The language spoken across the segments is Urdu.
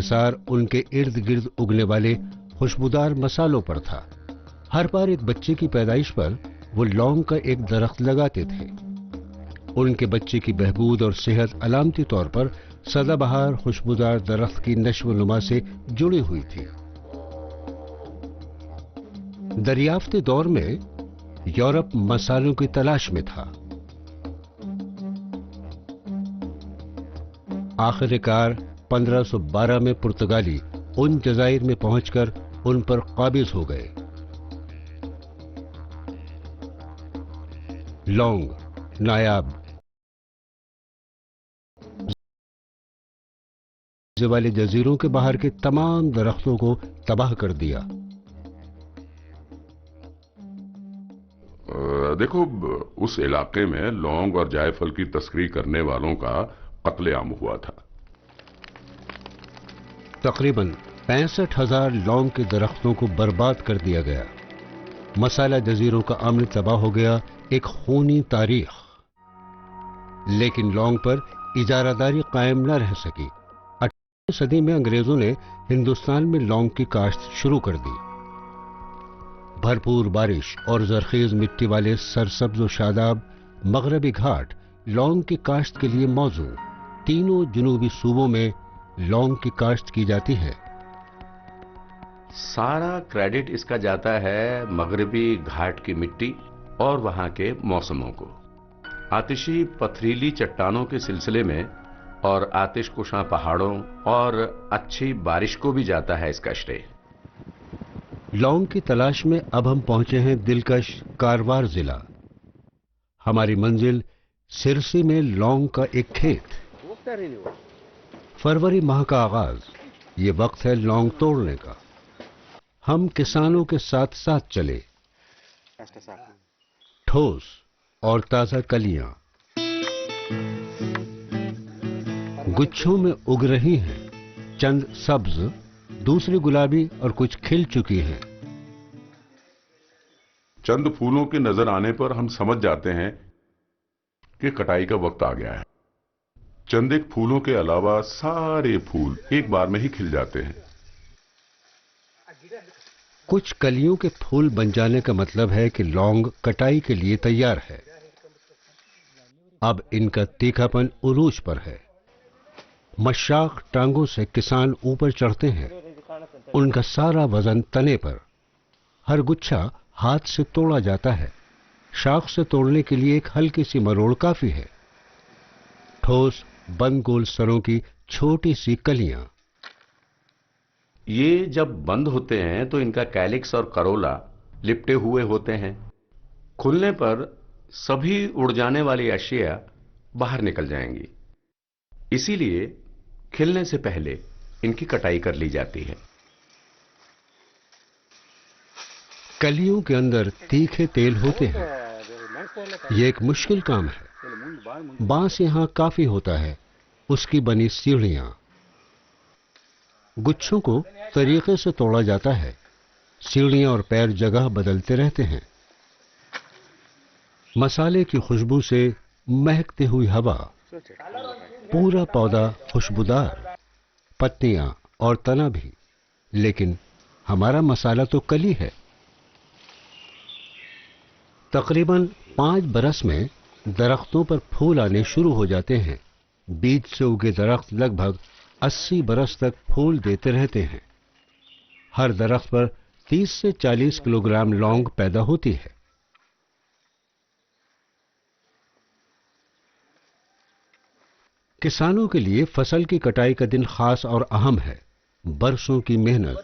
انحصار ان کے ارد گرد اگنے والے خوشبودار مسالوں پر تھا۔ ہر بار ایک بچے کی پیدائش پر وہ لونگ کا ایک درخت لگاتے تھے۔ ان کے بچے کی بہبود اور صحت علامتی طور پر سدا بہار خوشبودار درخت کی نشو و نما سے جڑی ہوئی تھی۔ دریافتی دور میں یورپ مسالوں کی تلاش میں تھا۔ آخر کار 1512 میں پرتگالی ان جزائر میں پہنچ کر ان پر قابض ہو گئے۔ لونگ نایاب والے جزیروں کے باہر کے تمام درختوں کو تباہ کر دیا۔ دیکھو، اس علاقے میں لونگ اور جائے پھل کی تسکری کرنے والوں کا قتل عام ہوا تھا۔ تقریباً 65,000 لونگ کے درختوں کو برباد کر دیا گیا۔ مسالہ جزیروں کا امن تباہ ہو گیا، ایک خونی تاریخ۔ لیکن لونگ پر اجارہ داری قائم نہ رہ سکی۔ 18ویں صدی میں انگریزوں نے ہندوستان میں لونگ کی کاشت شروع کر دی۔ بھرپور بارش اور زرخیز مٹی والے سرسبز و شاداب مغربی گھاٹ لونگ کی کاشت کے لیے موزوں۔ تینوں جنوبی صوبوں میں لونگ کی کاشت کی جاتی ہے۔ سارا کریڈٹ اس کا جاتا ہے مغربی گھاٹ کی مٹی اور وہاں کے موسموں کو۔ آتشی پتھریلی چٹانوں کے سلسلے میں اور آتش کشاں پہاڑوں اور اچھی بارش کو بھی جاتا ہے اس کا شرے۔ لونگ کی تلاش میں اب ہم پہنچے ہیں دلکش کاروار ضلع۔ ہماری منزل سرسی میں لونگ کا ایک کھیت۔ فروری ماہ کا آغاز، یہ وقت ہے لونگ توڑنے کا۔ ہم کسانوں کے ساتھ ساتھ چلے۔ ٹھوس اور تازہ کلیاں گچھوں میں اگ رہی ہیں، چند سبز، دوسری گلابی اور کچھ کھل چکی ہیں۔ چند پھولوں کے نظر آنے پر ہم سمجھ جاتے ہیں کہ کٹائی کا وقت آ گیا ہے۔ چند ایک پھولوں کے علاوہ سارے پھول ایک بار میں ہی کھل جاتے ہیں۔ کچھ کلیوں کے پھول بن جانے کا مطلب ہے کہ لونگ کٹائی کے لیے تیار ہے۔ اب ان کا تیکھا پن عروج پر ہے۔ مشاق ٹانگوں سے کسان اوپر چڑھتے ہیں، ان کا سارا وزن تنے پر۔ ہر گچھا ہاتھ سے توڑا جاتا ہے۔ شاخ سے توڑنے کے لیے ایک ہلکی سی مروڑ کافی ہے۔ ٹھوس بند گول سروں کی چھوٹی سی کلیاں۔ یہ جب بند ہوتے ہیں تو ان کا کیلکس اور کرولا لپٹے ہوئے ہوتے ہیں۔ کھلنے پر سبھی اڑ جانے والی اشیاء باہر نکل جائیں گی، اسی لیے کھلنے سے پہلے ان کی کٹائی کر لی جاتی ہے۔ کلیوں کے اندر تیکھے تیل ہوتے ہیں۔ یہ ایک مشکل کام ہے۔ بانس یہاں کافی ہوتا ہے، اس کی بنی سیڑھیاں۔ گچھوں کو طریقے سے توڑا جاتا ہے۔ سیڑھیاں اور پیر جگہ بدلتے رہتے ہیں۔ مسالے کی خوشبو سے مہکتی ہوئی ہوا، پورا پودا خوشبودار، پتیاں اور تنا بھی۔ لیکن ہمارا مسالہ تو کلی ہے۔ تقریباً 5 برس میں درختوں پر پھول آنے شروع ہو جاتے ہیں۔ بیج سے اگے درخت لگ بھگ 80 برس تک پھول دیتے رہتے ہیں۔ ہر درخت پر 30 سے 40 کلو گرام لونگ پیدا ہوتی ہے۔ کسانوں کے لیے فصل کی کٹائی کا دن خاص اور اہم ہے۔ برسوں کی محنت۔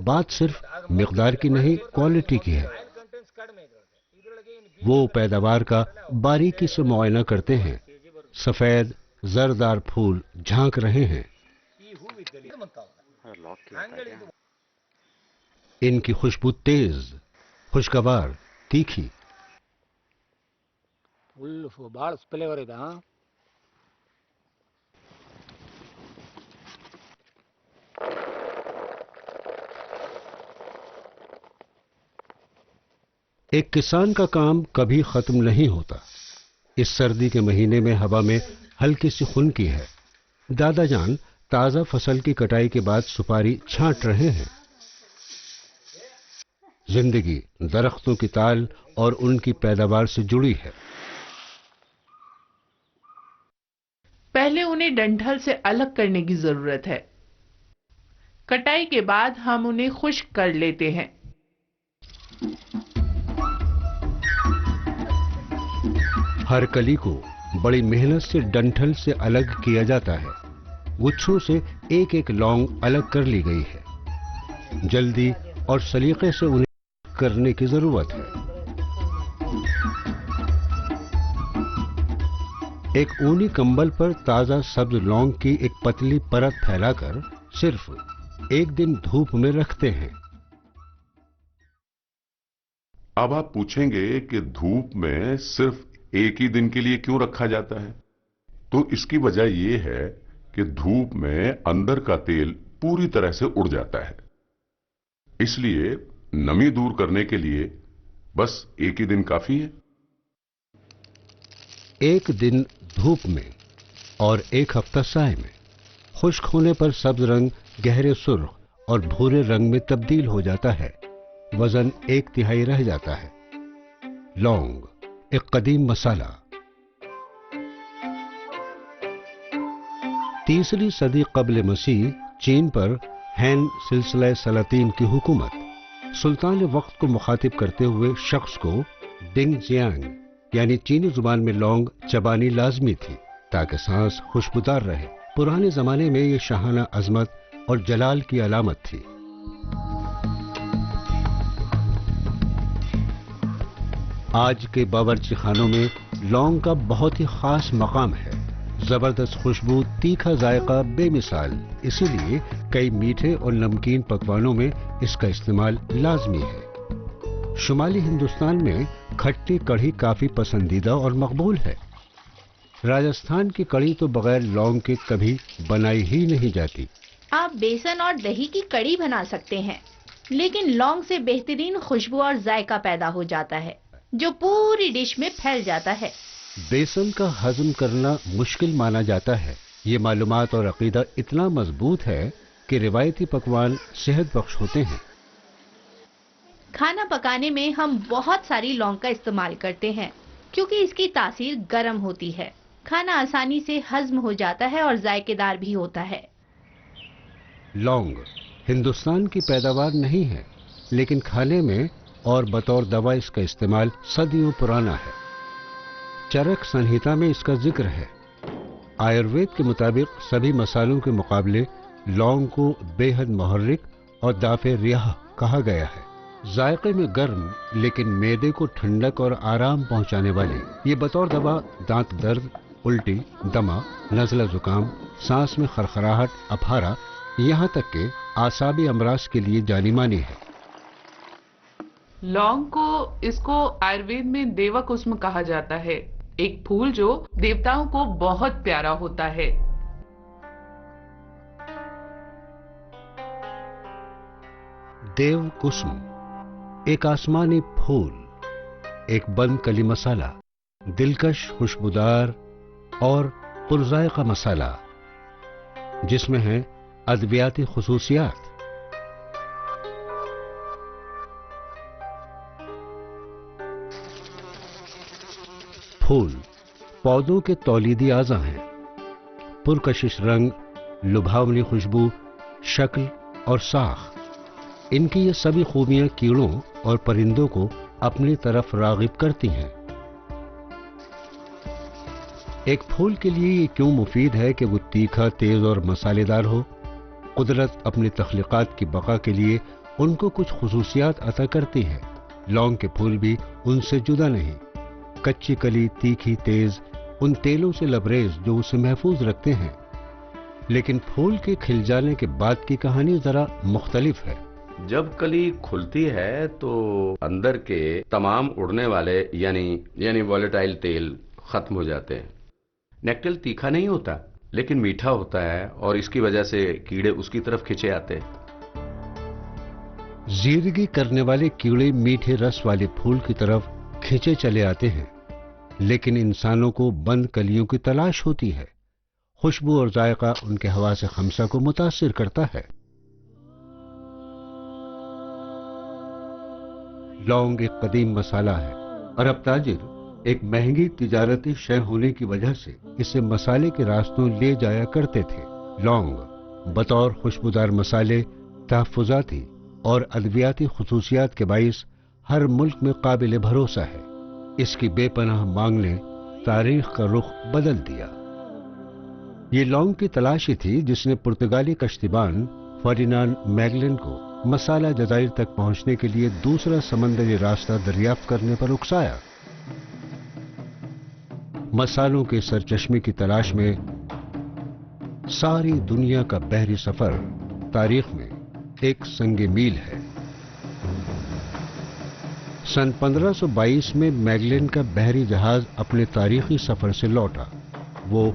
بات صرف مقدار کی نہیں، کوالٹی کی ہے۔ وہ پیداوار کا باریکی سے معائنہ کرتے ہیں۔ سفید زردار پھول جھانک رہے ہیں۔ ان کی خوشبو تیز، خوشگوار، تیکھی۔ ایک کسان کا کام کبھی ختم نہیں ہوتا۔ اس سردی کے مہینے میں ہوا میں ہلکی سی خنکی ہے۔ دادا جان تازہ فصل کی کٹائی کے بعد سپاری چھانٹ رہے ہیں. زندگی درختوں کی تال اور ان کی پیداوار سے جڑی ہے. پہلے انہیں ڈنٹھل سے الگ کرنے کی ضرورت ہے. کٹائی کے بعد ہم انہیں خشک کر لیتے ہیں. ہر کلی کو بڑی محنت سے ڈنٹھل سے الگ کیا جاتا ہے. گچھوں سے ایک ایک لونگ الگ کر لی گئی ہے. جلدی اور سلیقے سے انہیں کرنے کی ضرورت ہے. ایک اونی کمبل پر تازہ سبز لونگ کی ایک پتلی پرت پھیلا کر صرف ایک دن دھوپ میں رکھتے ہیں. اب آپ پوچھیں گے کہ دھوپ میں صرف ایک ہی دن کے لیے کیوں رکھا جاتا ہے؟ تو اس کی وجہ یہ ہے کہ دھوپ میں اندر کا تیل پوری طرح سے اڑ جاتا ہے. اس لیے نمی دور کرنے کے لیے بس ایک ہی دن کافی ہے. ایک دن دھوپ میں اور ایک ہفتہ سائے میں. خشک ہونے پر سبز رنگ گہرے سرخ اور بھورے رنگ میں تبدیل ہو جاتا ہے. وزن 1/3 رہ جاتا ہے. لونگ ایک قدیم مسالہ. 3 صدی قبل مسیح چین پر ہین سلسلہ سلاطین کی حکومت سلطان وقت کو مخاطب کرتے ہوئے شخص کو ڈنگ زیانگ یعنی چینی زبان میں لونگ چبانی لازمی تھی تاکہ سانس خوشبودار رہے. پرانے زمانے میں یہ شاہانہ عظمت اور جلال کی علامت تھی. آج کے باورچی خانوں میں لونگ کا بہت ہی خاص مقام ہے. زبردست خوشبو، تیکھا ذائقہ بے مثال. اسی لیے کئی میٹھے اور نمکین پکوانوں میں اس کا استعمال لازمی ہے. شمالی ہندوستان میں کھٹی کڑھی کافی پسندیدہ اور مقبول ہے. راجستھان کی کڑھی تو بغیر لونگ کے کبھی بنائی ہی نہیں جاتی. آپ بیسن اور دہی کی کڑھی بنا سکتے ہیں، لیکن لونگ سے بہترین خوشبو اور ذائقہ پیدا ہو جاتا ہے جو پوری ڈش میں پھیل جاتا ہے. بیسن کا ہضم کرنا مشکل مانا جاتا ہے. یہ معلومات اور عقیدہ اتنا مضبوط ہے کہ روایتی پکوان صحت بخش ہوتے ہیں. کھانا پکانے میں ہم بہت ساری لونگ کا استعمال کرتے ہیں کیونکہ اس کی تاثیر گرم ہوتی ہے. کھانا آسانی سے ہضم ہو جاتا ہے اور ذائقے دار بھی ہوتا ہے. لونگ ہندوستان کی پیداوار نہیں ہے، لیکن کھانے میں اور بطور دوا اس کا استعمال صدیوں پرانا ہے. چرک سنہیتا میں اس کا ذکر ہے. آیوروید کے مطابق سبھی مسالوں کے مقابلے لونگ کو بے حد محرک اور دافع ریاح کہا گیا ہے. ذائقے میں گرم لیکن معدے کو ٹھنڈک اور آرام پہنچانے والی. یہ بطور دوا دانت درد، الٹی، دمہ، نزلہ زکام، سانس میں خرخراہٹ، اپھارا، یہاں تک کہ اعصابی امراض کے لیے جانی مانی ہے. لونگ کو آیوروید میں دیوا کسم کہا جاتا ہے، ایک پھول جو دیوتاؤں کو بہت پیارا ہوتا ہے. دیو کسم ایک آسمانی پھول، ایک بند کلی مسالہ، دلکش، خوشبودار اور پرذائقہ مسالہ جس میں ہیں ادویاتی خصوصیات. پھول پودوں کے تولیدی اعضا ہیں. پرکشش رنگ، لبھاونی خوشبو، شکل اور ساخ، ان کی یہ سبھی خوبیاں کیڑوں اور پرندوں کو اپنی طرف راغب کرتی ہیں. ایک پھول کے لیے یہ کیوں مفید ہے کہ وہ تیکھا، تیز اور مسالے دار ہو؟ قدرت اپنی تخلیقات کی بقا کے لیے ان کو کچھ خصوصیات عطا کرتی ہے. لونگ کے پھول بھی ان سے جدا نہیں. کچی کلی، تیکھی، تیز، ان تیلوں سے لبریز جو اسے محفوظ رکھتے ہیں. لیکن پھول کے کھل جانے کے بعد کی کہانی ذرا مختلف ہے. جب کلی کھلتی ہے تو اندر کے تمام اڑنے والے یعنی وولیٹائل تیل ختم ہو جاتے ہیں. نیکٹل تیکھا نہیں ہوتا لیکن میٹھا ہوتا ہے اور اس کی وجہ سے کیڑے اس کی طرف کھنچے آتے ہیں. زیرگی کرنے والے کیڑے میٹھے رس والے پھول کی طرف کھینچے چلے آتے ہیں، لیکن انسانوں کو بند کلیوں کی تلاش ہوتی ہے. خوشبو اور ذائقہ ان کے حواس خمسہ کو متاثر کرتا ہے۔ لونگ ایک قدیم مسالہ ہے۔ عرب تاجر ایک مہنگی تجارتی شے ہونے کی وجہ سے اسے مسالے کے راستوں لے جایا کرتے تھے۔ لونگ بطور خوشبودار مسالے، تحفظاتی اور ادویاتی خصوصیات کے باعث ہر ملک میں قابل بھروسہ ہے۔ اس کی بے پناہ مانگ نے تاریخ کا رخ بدل دیا۔ یہ لونگ کی تلاش ہی تھی جس نے پرتگالی کشتیبان فرڈینانڈ میگلن کو مسالہ جزائر تک پہنچنے کے لیے دوسرا سمندری راستہ دریافت کرنے پر اکسایا۔ مسالوں کے سرچشمے کی تلاش میں ساری دنیا کا بحری سفر تاریخ میں ایک سنگ میل ہے۔ سن 1522 میں میگلین کا بحری جہاز اپنے تاریخی سفر سے لوٹا۔ وہ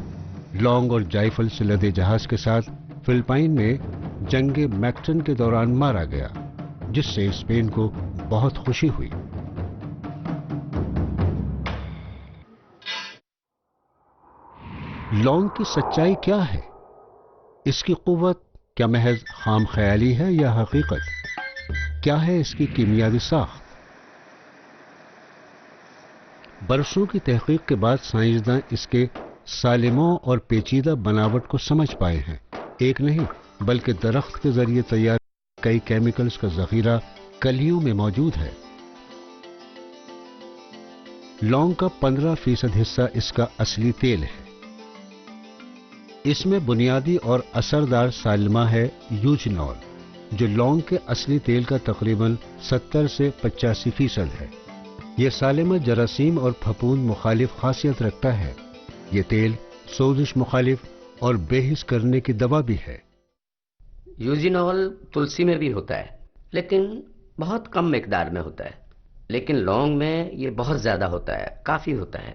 لونگ اور جائفل سے لدے جہاز کے ساتھ فلپائن میں جنگ میکٹن کے دوران مارا گیا، جس سے اسپین کو بہت خوشی ہوئی۔ لونگ کی سچائی کیا ہے؟ اس کی قوت کیا محض خام خیالی ہے یا حقیقت؟ کیا ہے اس کی کیمیاوی ساخت؟ برسوں کی تحقیق کے بعد سائنسداں اس کے سالموں اور پیچیدہ بناوٹ کو سمجھ پائے ہیں۔ ایک نہیں بلکہ درخت کے ذریعے تیار کئی کیمیکلز کا ذخیرہ کلیوں میں موجود ہے۔ لونگ کا 15% حصہ اس کا اصلی تیل ہے۔ اس میں بنیادی اور اثردار سالمہ ہے یوجینول، جو لونگ کے اصلی تیل کا تقریباً 70 سے 85% ہے۔ یہ سالمہ جراثیم اور پھپھوند مخالف خاصیت رکھتا ہے۔ یہ تیل سوزش مخالف اور بے حس کرنے کی دوا بھی ہے۔ یوجینول تلسی میں بھی ہوتا ہے، لیکن بہت کم مقدار میں ہوتا ہے، لیکن لونگ میں یہ بہت زیادہ ہوتا ہے، کافی ہوتا ہے۔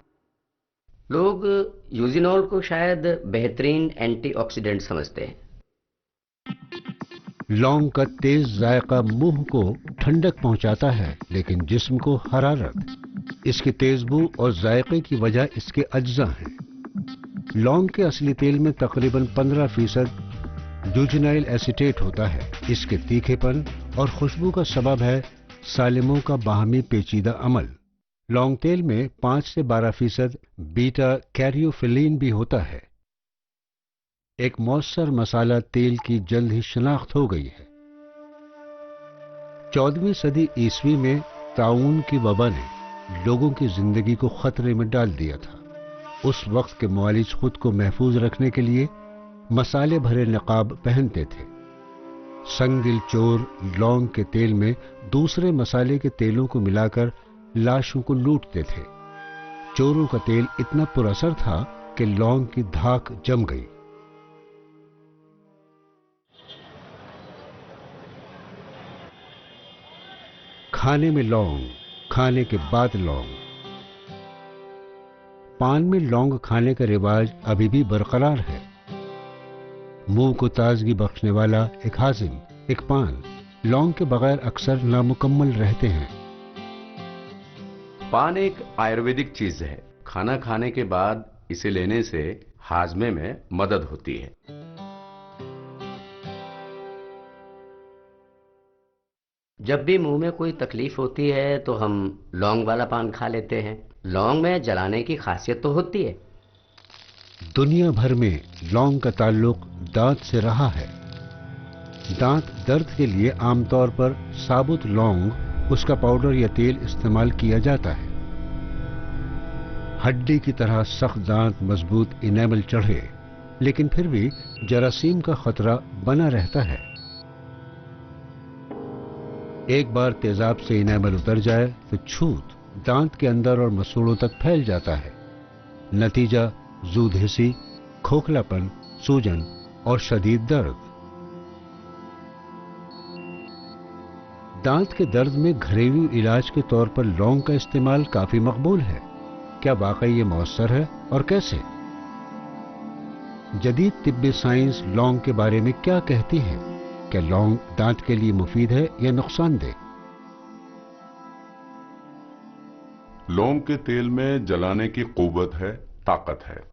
لوگ یوجینول کو شاید بہترین اینٹی آکسیڈنٹ سمجھتے ہیں۔ لونگ کا تیز ذائقہ منہ کو ٹھنڈک پہنچاتا ہے، لیکن جسم کو حرارت۔ اس کی تیز بو اور ذائقے کی وجہ اس کے اجزاء ہیں۔ لونگ کے اصلی تیل میں تقریباً 15% یوجینائل ایسیٹیٹ ہوتا ہے۔ اس کے تیکھے پن اور خوشبو کا سبب ہے سالموں کا باہمی پیچیدہ عمل۔ لونگ تیل میں 5 سے 12% بیٹا کیریوفیلین بھی ہوتا ہے۔ ایک مؤثر مسالہ تیل کی جلد ہی شناخت ہو گئی ہے۔ 14ویں صدی عیسوی میں طاعون کی وبا نے لوگوں کی زندگی کو خطرے میں ڈال دیا تھا۔ اس وقت کے معالج خود کو محفوظ رکھنے کے لیے مسالے بھرے نقاب پہنتے تھے۔ سنگ دل چور لونگ کے تیل میں دوسرے مسالے کے تیلوں کو ملا کر لاشوں کو لوٹتے تھے۔ چوروں کا تیل اتنا پر اثر تھا کہ لونگ کی دھاک جم گئی۔ کھانے میں لونگ، کھانے کے بعد لونگ۔ پان میں لونگ کھانے کا رواج ابھی بھی برقرار ہے۔ منہ کو تازگی بخشنے والا ایک ہاضم، ایک پان لونگ کے بغیر اکثر نامکمل رہتے ہیں۔ پان ایک آیورویدک چیز ہے۔ کھانا کھانے کے بعد اسے لینے سے ہاضمے میں مدد ہوتی ہے۔ جب بھی منہ میں کوئی تکلیف ہوتی ہے تو ہم لونگ والا پان کھا لیتے ہیں۔ لونگ میں جلانے کی خاصیت تو ہوتی ہے۔ دنیا بھر میں لونگ کا تعلق دانت سے رہا ہے۔ دانت درد کے لیے عام طور پر ثابت لونگ، اس کا پاؤڈر یا تیل استعمال کیا جاتا ہے۔ ہڈی کی طرح سخت دانت مضبوط انیمل چڑھے، لیکن پھر بھی جراثیم کا خطرہ بنا رہتا ہے۔ ایک بار تیزاب سے انیمل اتر جائے تو چھوت دانت کے اندر اور مسوڑوں تک پھیل جاتا ہے۔ نتیجہ زود ہسی، کھوکھلا پن، سوجن اور شدید درد۔ دانت کے درد میں گھریلو علاج کے طور پر لونگ کا استعمال کافی مقبول ہے۔ کیا واقعی یہ مؤثر ہے اور کیسے؟ جدید طبی سائنس لونگ کے بارے میں کیا کہتی ہے؟ کیا لونگ دانت کے لیے مفید ہے یا نقصان دہ؟ لونگ کے تیل میں جلانے کی قوت ہے، طاقت ہے۔